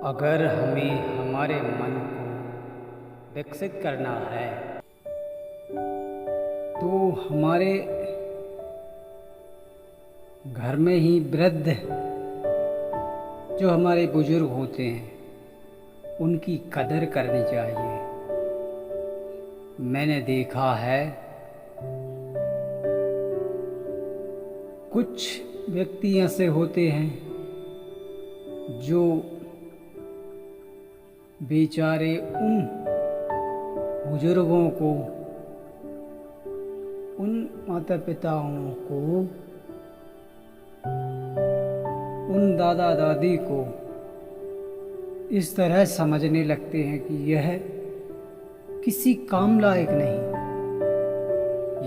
अगर हमें हमारे मन को विकसित करना है तो हमारे घर में ही वृद्ध जो हमारे बुजुर्ग होते हैं उनकी कदर करनी चाहिए। मैंने देखा है कुछ व्यक्ति ऐसे होते हैं जो बेचारे उन बुजुर्गों को, उन माता पिताओं को, उन दादा दादी को इस तरह समझने लगते हैं कि यह किसी काम लायक नहीं।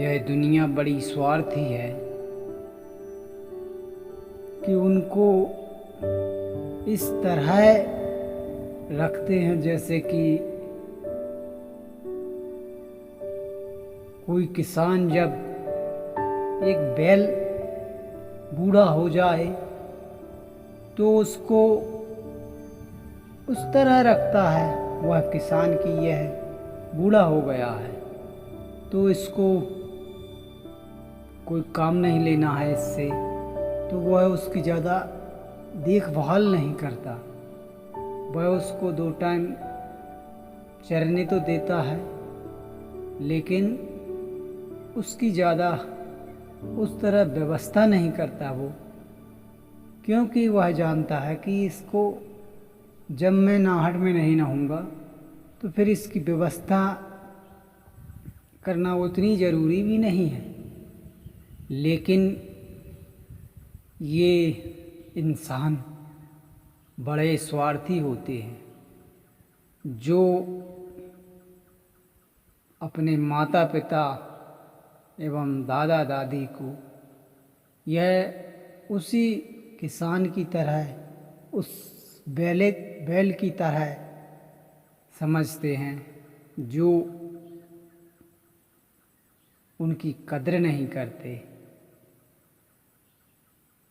यह दुनिया बड़ी स्वार्थी है कि उनको इस तरह रखते हैं जैसे कि कोई किसान जब एक बैल बूढ़ा हो जाए तो उसको उस तरह रखता है, वह किसान की यह बूढ़ा हो गया है तो इसको कोई काम नहीं लेना है इससे, तो वह उसकी ज़्यादा देखभाल नहीं करता। वह उसको 2 टाइम चरने तो देता है लेकिन उसकी ज़्यादा उस तरह व्यवस्था नहीं करता वो, क्योंकि वह जानता है कि इसको जब मैं नाहट में नहीं नहाऊंगा तो फिर इसकी व्यवस्था करना उतनी ज़रूरी भी नहीं है। लेकिन ये इंसान बड़े स्वार्थी होते हैं जो अपने माता पिता एवं दादा दादी को यह उसी किसान की तरह, उस बैल की तरह समझते हैं जो उनकी कद्र नहीं करते।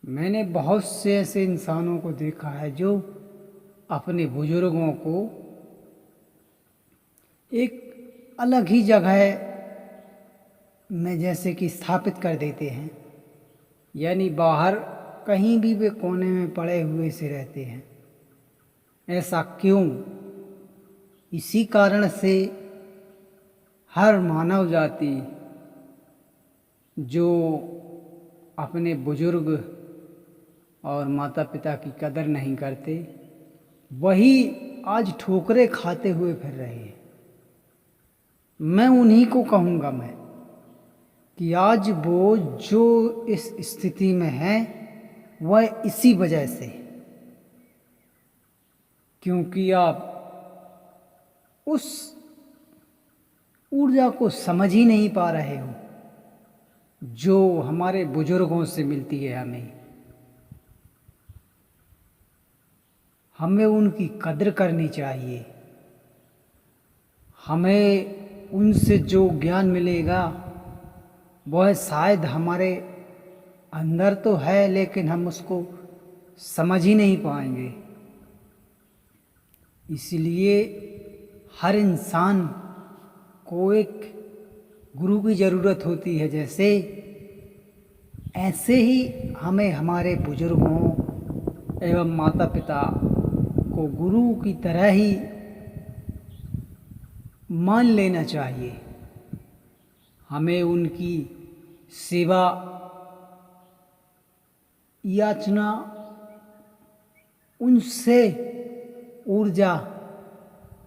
मैंने बहुत से ऐसे इंसानों को देखा है जो अपने बुजुर्गों को एक अलग ही जगह में जैसे कि स्थापित कर देते हैं, यानी बाहर कहीं भी वे कोने में पड़े हुए से रहते हैं। ऐसा क्यों? इसी कारण से हर मानव जाति जो अपने बुजुर्ग और माता पिता की कदर नहीं करते वही आज ठोकरें खाते हुए फिर रहे हैं। मैं उन्हीं को कहूँगा मैं कि आज वो जो इस स्थिति में है वह इसी वजह से, क्योंकि आप उस ऊर्जा को समझ ही नहीं पा रहे हो जो हमारे बुजुर्गों से मिलती है। हमें उनकी कद्र करनी चाहिए। हमें उनसे जो ज्ञान मिलेगा वह शायद हमारे अंदर तो है लेकिन हम उसको समझ ही नहीं पाएंगे। इसलिए हर इंसान को एक गुरु की ज़रूरत होती है, जैसे ऐसे ही हमें हमारे बुजुर्गों एवं माता पिता को गुरु की तरह ही मान लेना चाहिए। हमें उनकी सेवा याचना, उनसे ऊर्जा,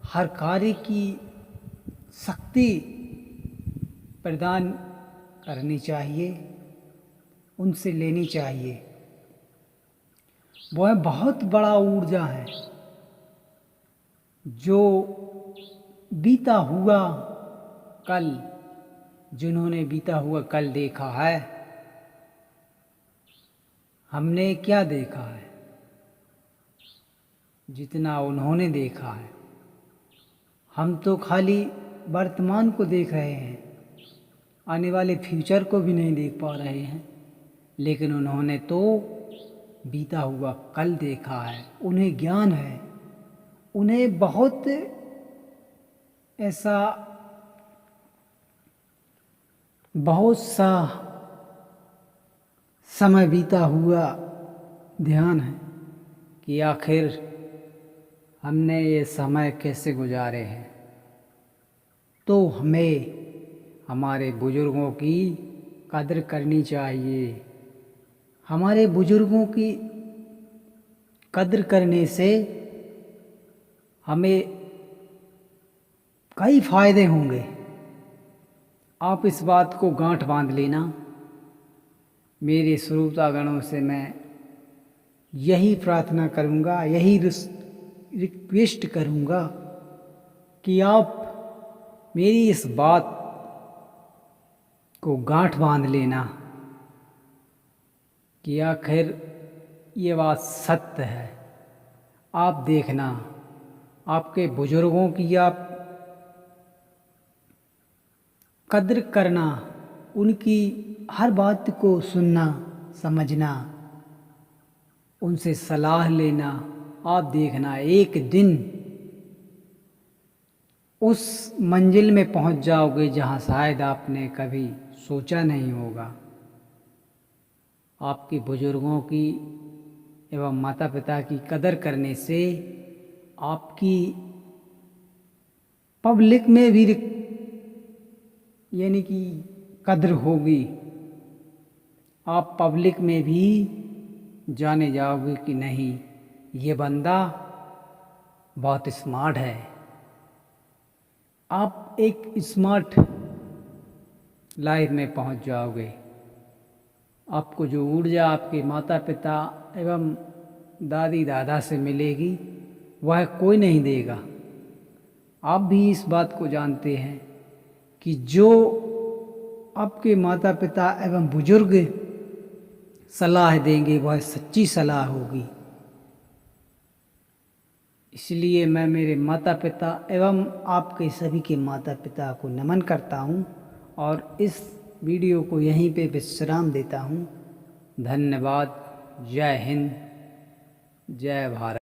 हर कार्य की शक्ति प्रदान करनी चाहिए, उनसे लेनी चाहिए। वह बहुत बड़ा ऊर्जा है जो बीता हुआ कल, जिन्होंने बीता हुआ कल देखा है, हमने क्या देखा है? जितना उन्होंने देखा है। हम तो खाली वर्तमान को देख रहे हैं, आने वाले फ्यूचर को भी नहीं देख पा रहे हैं। लेकिन उन्होंने तो बीता हुआ कल देखा है, उन्हें ज्ञान है उन्हें बहुत ऐसा बहुत सा समय बीता हुआ ध्यान है कि आखिर हमने ये समय कैसे गुजारे हैं। तो हमें हमारे बुजुर्गों की कदर करनी चाहिए। हमारे बुजुर्गों की कदर करने से हमें कई फ़ायदे होंगे। आप इस बात को गांठ बांध लेना। मेरे श्रोतागणों से मैं यही प्रार्थना करूँगा, यही रिक्वेस्ट करूँगा कि आप मेरी इस बात को गांठ बांध लेना कि आखिर ये बात सत्य है। आप देखना, आपके बुजुर्गों की आप कद्र करना, उनकी हर बात को सुनना, समझना, उनसे सलाह लेना। आप देखना एक दिन उस मंजिल में पहुंच जाओगे जहां शायद आपने कभी सोचा नहीं होगा। आपके बुजुर्गों की एवं माता पिता की कदर करने से आपकी पब्लिक में भी यानी कि कद्र होगी। आप पब्लिक में भी जाने जाओगे कि नहीं, ये बंदा बहुत स्मार्ट है। आप एक स्मार्ट लाइफ में पहुंच जाओगे। आपको जो ऊर्जा आपके माता पिता एवं दादी दादा से मिलेगी वह कोई नहीं देगा। आप भी इस बात को जानते हैं कि जो आपके माता पिता एवं बुजुर्ग सलाह देंगे वह सच्ची सलाह होगी। इसलिए मैं मेरे माता पिता एवं आपके सभी के माता पिता को नमन करता हूँ और इस वीडियो को यहीं पे विश्राम देता हूँ। धन्यवाद। जय हिंद, जय भारत।